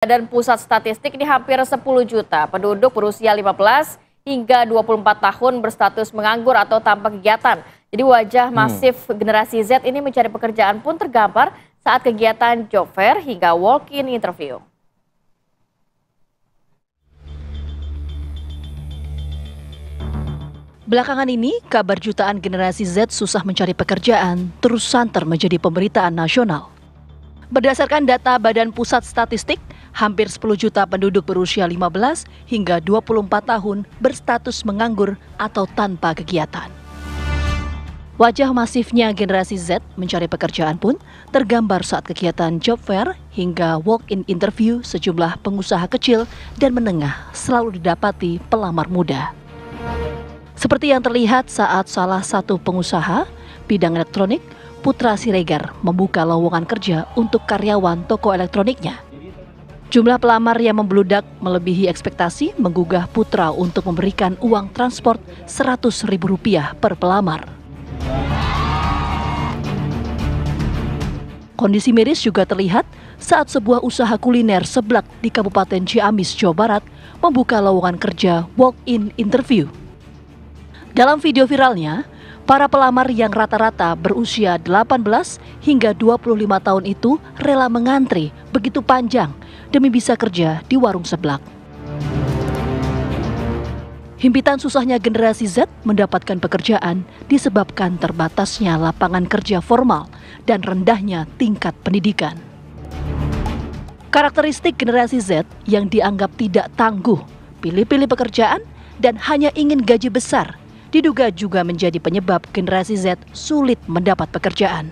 Badan Pusat Statistik ini hampir 10 juta penduduk berusia 15 hingga 24 tahun berstatus menganggur atau tanpa kegiatan. Jadi wajah masif generasi Z ini mencari pekerjaan pun tergambar saat kegiatan job fair hingga walk-in interview. Belakangan ini, kabar jutaan generasi Z susah mencari pekerjaan terus santer menjadi pemberitaan nasional. Berdasarkan data Badan Pusat Statistik, hampir 10 juta penduduk berusia 15 hingga 24 tahun berstatus menganggur atau tanpa kegiatan. Wajah masifnya generasi Z mencari pekerjaan pun tergambar saat kegiatan job fair hingga walk-in interview sejumlah pengusaha kecil dan menengah selalu didapati pelamar muda. Seperti yang terlihat saat salah satu pengusaha bidang elektronik, Putra Siregar, membuka lowongan kerja untuk karyawan toko elektroniknya. Jumlah pelamar yang membludak melebihi ekspektasi menggugah Putra untuk memberikan uang transport Rp100.000 per pelamar. Kondisi miris juga terlihat saat sebuah usaha kuliner seblak di Kabupaten Ciamis, Jawa Barat membuka lowongan kerja walk-in interview. Dalam video viralnya, para pelamar yang rata-rata berusia 18 hingga 25 tahun itu rela mengantri begitu panjang demi bisa kerja di warung seblak. Himpitan susahnya generasi Z mendapatkan pekerjaan disebabkan terbatasnya lapangan kerja formal dan rendahnya tingkat pendidikan. Karakteristik generasi Z yang dianggap tidak tangguh, pilih-pilih pekerjaan, dan hanya ingin gaji besar, diduga juga menjadi penyebab generasi Z sulit mendapat pekerjaan.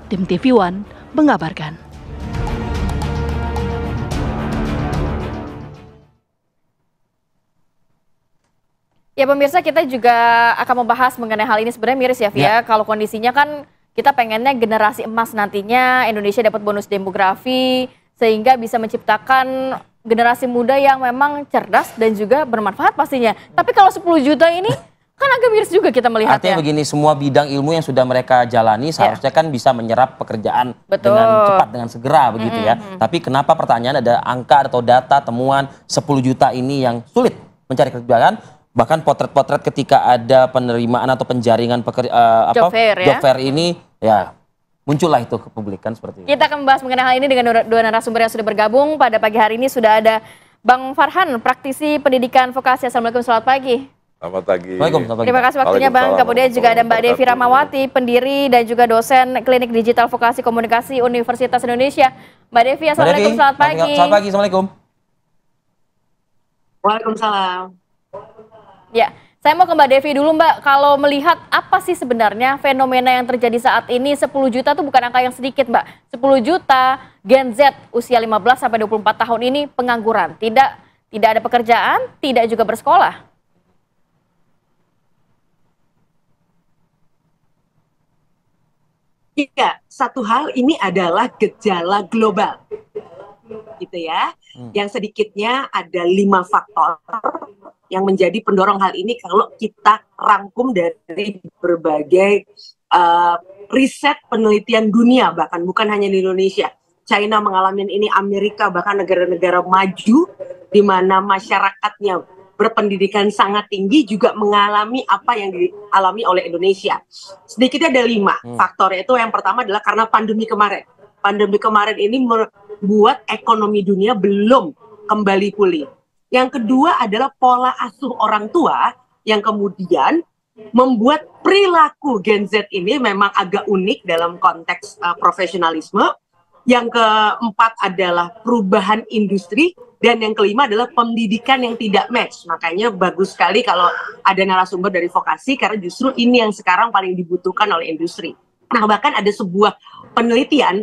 Tim TV One mengabarkan. Ya pemirsa, kita juga akan membahas mengenai hal ini sebenarnya miris ya Via. Kalau kondisinya kan kita pengennya generasi emas nantinya Indonesia dapat bonus demografi sehingga bisa menciptakan generasi muda yang memang cerdas dan juga bermanfaat pastinya. Tapi kalau 10 juta ini kan agak miris juga kita melihatnya. Artinya begini, semua bidang ilmu yang sudah mereka jalani seharusnya kan bisa menyerap pekerjaan dengan cepat, dengan segera begitu ya. Tapi kenapa pertanyaan ada angka atau data temuan 10 juta ini yang sulit mencari pekerjaan? Bahkan potret-potret ketika ada penerimaan atau penjaringan job fair ini ya muncullah itu ke publik kan seperti itu. Kita akan membahas mengenai hal ini dengan dua narasumber yang sudah bergabung. Pada pagi hari ini sudah ada Bang Farhan, praktisi pendidikan vokasi. Assalamualaikum, selamat pagi. Selamat pagi. Terima kasih waktunya Bang. Kemudian juga ada Mbak Devi Rahmawati, pendiri dan juga dosen Klinik Digital Vokasi Komunikasi Universitas Indonesia. Mbak Devi, assalamualaikum, selamat pagi. Selamat pagi, assalamualaikum. Waalaikumsalam. Ya, saya mau ke Mbak Devi dulu Mbak. Kalau melihat apa sih sebenarnya fenomena yang terjadi saat ini, 10 juta itu bukan angka yang sedikit Mbak. 10 juta Gen Z usia 15 sampai 24 tahun ini pengangguran. Tidak ada pekerjaan, tidak juga bersekolah. Iya, satu hal ini adalah gejala global. Gitu ya. Yang sedikitnya ada 5 faktor yang menjadi pendorong hal ini kalau kita rangkum dari berbagai riset penelitian dunia, bahkan bukan hanya di Indonesia. China mengalami ini, Amerika, bahkan negara-negara maju di mana masyarakatnya berpendidikan sangat tinggi juga mengalami apa yang dialami oleh Indonesia. Sedikitnya ada 5 faktor, yaitu yang pertama adalah karena pandemi kemarin. Pandemi kemarin ini membuat ekonomi dunia belum kembali pulih. Yang kedua adalah pola asuh orang tua yang kemudian membuat perilaku Gen Z ini memang agak unik dalam konteks profesionalisme. Yang keempat adalah perubahan industri. Dan yang kelima adalah pendidikan yang tidak match. Makanya bagus sekali kalau ada narasumber dari vokasi karena justru ini yang sekarang paling dibutuhkan oleh industri. Nah, bahkan ada sebuah penelitian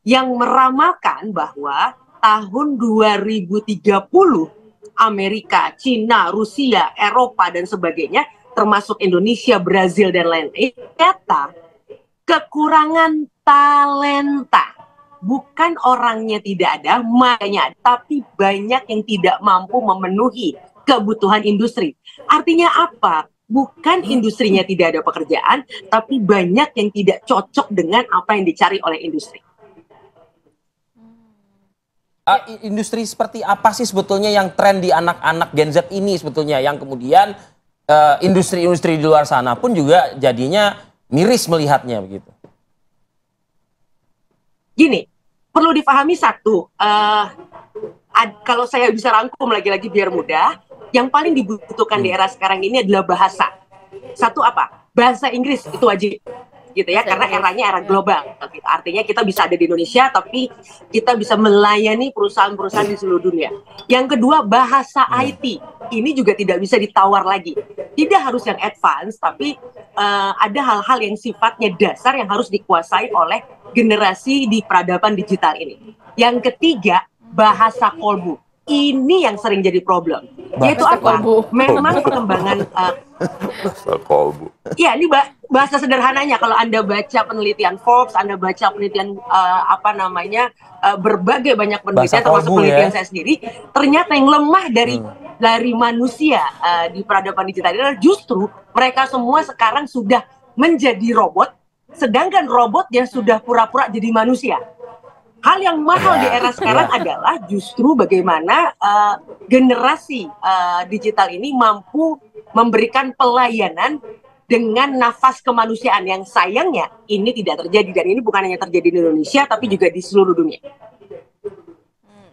yang meramalkan bahwa tahun 2030 Amerika, Cina, Rusia, Eropa, dan sebagainya, termasuk Indonesia, Brazil, dan lain-lain, ternyata kekurangan talenta. Bukan orangnya tidak ada, makanya, tapi banyak yang tidak mampu memenuhi kebutuhan industri. Artinya apa? Bukan industrinya tidak ada pekerjaan, tapi banyak yang tidak cocok dengan apa yang dicari oleh industri. Industri seperti apa sih sebetulnya yang tren di anak-anak Gen Z ini sebetulnya yang kemudian industri-industri di luar sana pun juga jadinya miris melihatnya begitu. Gini, perlu dipahami satu, kalau saya bisa rangkum lagi-lagi biar mudah, yang paling dibutuhkan di era sekarang ini adalah bahasa. Satu apa? Bahasa Inggris itu wajib, gitu ya, karena eranya era global. Artinya kita bisa ada di Indonesia, tapi kita bisa melayani perusahaan-perusahaan di seluruh dunia. Yang kedua, bahasa IT. Ini juga tidak bisa ditawar lagi. Tidak harus yang advance, tapi ada hal-hal yang sifatnya dasar yang harus dikuasai oleh generasi di peradaban digital ini. Yang ketiga, bahasa kolbu. Ini yang sering jadi problem. Yaitu apa? Memang pengembangan bahasa kolbu. Ya, ini bahasa sederhananya. Kalau Anda baca penelitian Forbes, Anda baca penelitian berbagai banyak penelitian, termasuk penelitian saya sendiri, ternyata yang lemah dari manusia di peradaban digital adalah justru mereka semua sekarang sudah menjadi robot, sedangkan robot yang sudah pura-pura jadi manusia. Hal yang mahal di era sekarang adalah justru bagaimana generasi digital ini mampu memberikan pelayanan dengan nafas kemanusiaan yang sayangnya ini tidak terjadi, dan ini bukan hanya terjadi di Indonesia tapi juga di seluruh dunia.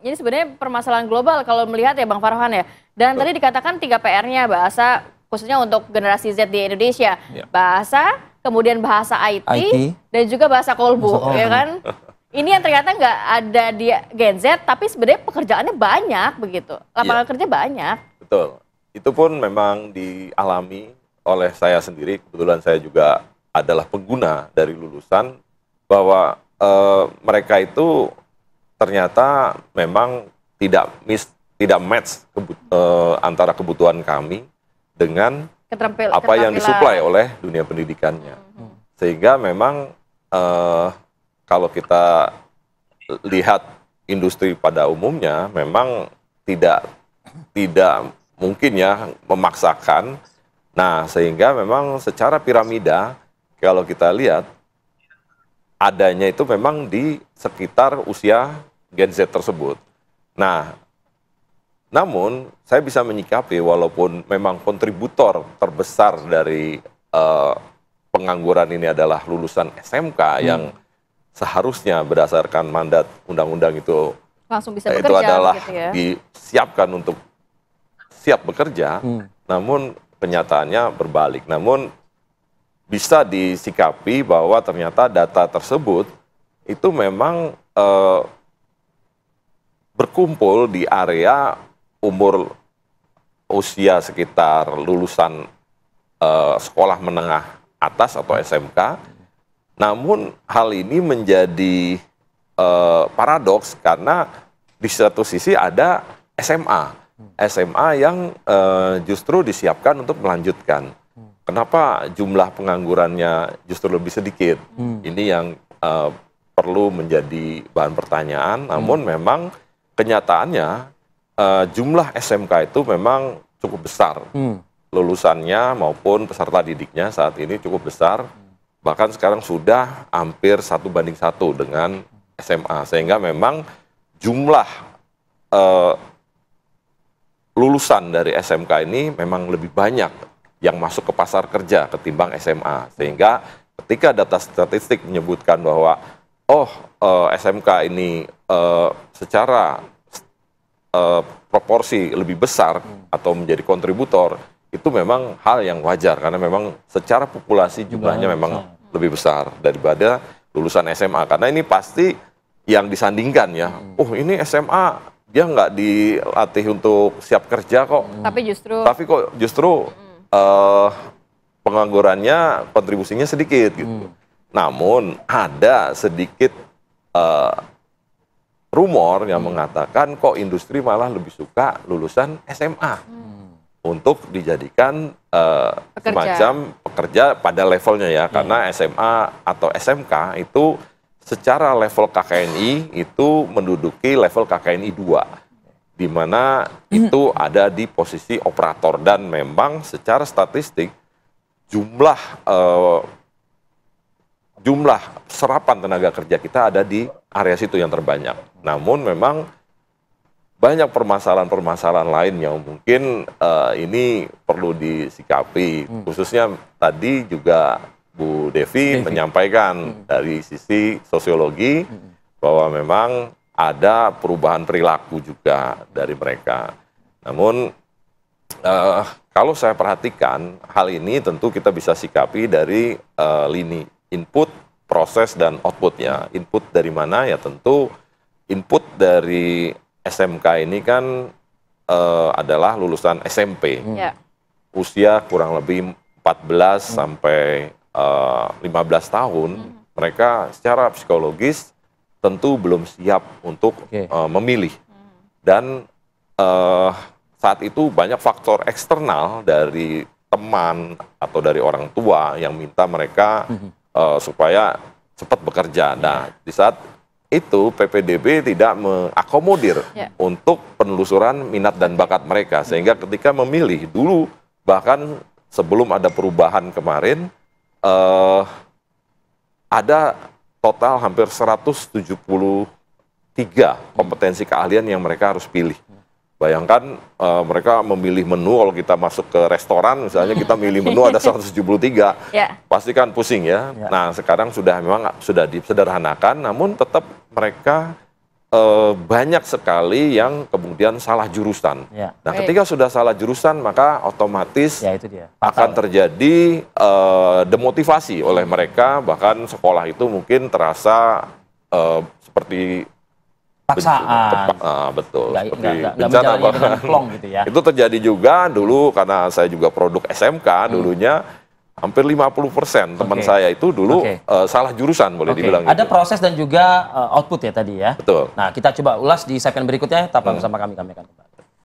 Ini sebenarnya permasalahan global kalau melihat ya Bang Farhan ya. Dan tadi dikatakan 3 PR-nya bahasa, khususnya untuk generasi Z di Indonesia. Bahasa, kemudian bahasa IT. Dan juga bahasa kolbu, ya kan? Ini yang ternyata nggak ada di Gen Z, tapi sebenarnya pekerjaannya banyak begitu. Lapangan kerja banyak. Betul. Itu pun memang dialami oleh saya sendiri. Kebetulan saya juga adalah pengguna dari lulusan, bahwa mereka itu ternyata memang tidak match antara kebutuhan kami dengan apa yang disuplai oleh dunia pendidikannya. Sehingga memang kalau kita lihat industri pada umumnya memang tidak mungkin ya memaksakan. Nah, sehingga memang secara piramida kalau kita lihat adanya itu memang di sekitar usia Gen Z tersebut. Nah, namun saya bisa menyikapi walaupun memang kontributor terbesar dari pengangguran ini adalah lulusan SMK yang seharusnya berdasarkan mandat undang-undang itu langsung bisa itu bekerja, adalah gitu ya. disiapkan untuk siap bekerja, namun kenyataannya berbalik. Namun bisa disikapi bahwa ternyata data tersebut itu memang berkumpul di area umur usia sekitar lulusan sekolah menengah atas atau SMK. Namun hal ini menjadi paradoks karena di satu sisi ada SMA yang justru disiapkan untuk melanjutkan. Kenapa jumlah penganggurannya justru lebih sedikit? Ini yang perlu menjadi bahan pertanyaan. Namun memang kenyataannya jumlah SMK itu memang cukup besar. Lulusannya maupun peserta didiknya saat ini cukup besar. Bahkan sekarang sudah hampir 1:1 dengan SMA. Sehingga memang jumlah lulusan dari SMK ini memang lebih banyak yang masuk ke pasar kerja ketimbang SMA. Sehingga ketika data statistik menyebutkan bahwa SMK ini secara proporsi lebih besar atau menjadi kontributor, itu memang hal yang wajar karena memang secara populasi jumlahnya memang lebih besar daripada lulusan SMA. Karena ini pasti yang disandingkan ya. Ini SMA dia nggak dilatih untuk siap kerja kok. Tapi kok justru penganggurannya kontribusinya sedikit gitu. Namun ada sedikit rumor yang mengatakan kok industri malah lebih suka lulusan SMA untuk dijadikan semacam pekerja pada levelnya ya. Karena SMA atau SMK itu secara level KKNI itu menduduki level KKNI 2, di mana itu ada di posisi operator, dan memang secara statistik jumlah serapan tenaga kerja kita ada di area situ yang terbanyak. Namun memang banyak permasalahan-permasalahan lain yang mungkin ini perlu disikapi. Khususnya tadi juga Bu Devi menyampaikan dari sisi sosiologi bahwa memang ada perubahan perilaku juga dari mereka. Namun kalau saya perhatikan hal ini tentu kita bisa sikapi dari lini input, proses, dan outputnya. Input dari mana? Ya tentu input dari SMK ini kan adalah lulusan SMP. Usia kurang lebih 14 sampai 15 tahun. Mereka secara psikologis tentu belum siap untuk memilih. Dan saat itu banyak faktor eksternal dari teman atau dari orang tua yang minta mereka supaya cepat bekerja. Nah, di saat itu PPDB tidak mengakomodir untuk penelusuran minat dan bakat mereka. Sehingga ketika memilih dulu, bahkan sebelum ada perubahan kemarin, ada total hampir 173 kompetensi keahlian yang mereka harus pilih. Bayangkan mereka memilih menu, kalau kita masuk ke restoran misalnya kita milih menu ada 173, pasti kan pusing ya. Nah sekarang memang sudah disederhanakan, namun tetap mereka banyak sekali yang kemudian salah jurusan. Nah ketika sudah salah jurusan maka otomatis akan terjadi demotivasi oleh mereka, bahkan sekolah itu mungkin terasa seperti paksaan. Betul. Nggak menjalannya dengan plong gitu ya. Itu terjadi juga dulu karena saya juga produk SMK dulunya hampir 50% teman saya itu dulu salah jurusan boleh dibilang. Ada gitu. proses dan juga output ya tadi ya. Betul. Nah kita coba ulas di segmen berikutnya. Tetap bersama kami akan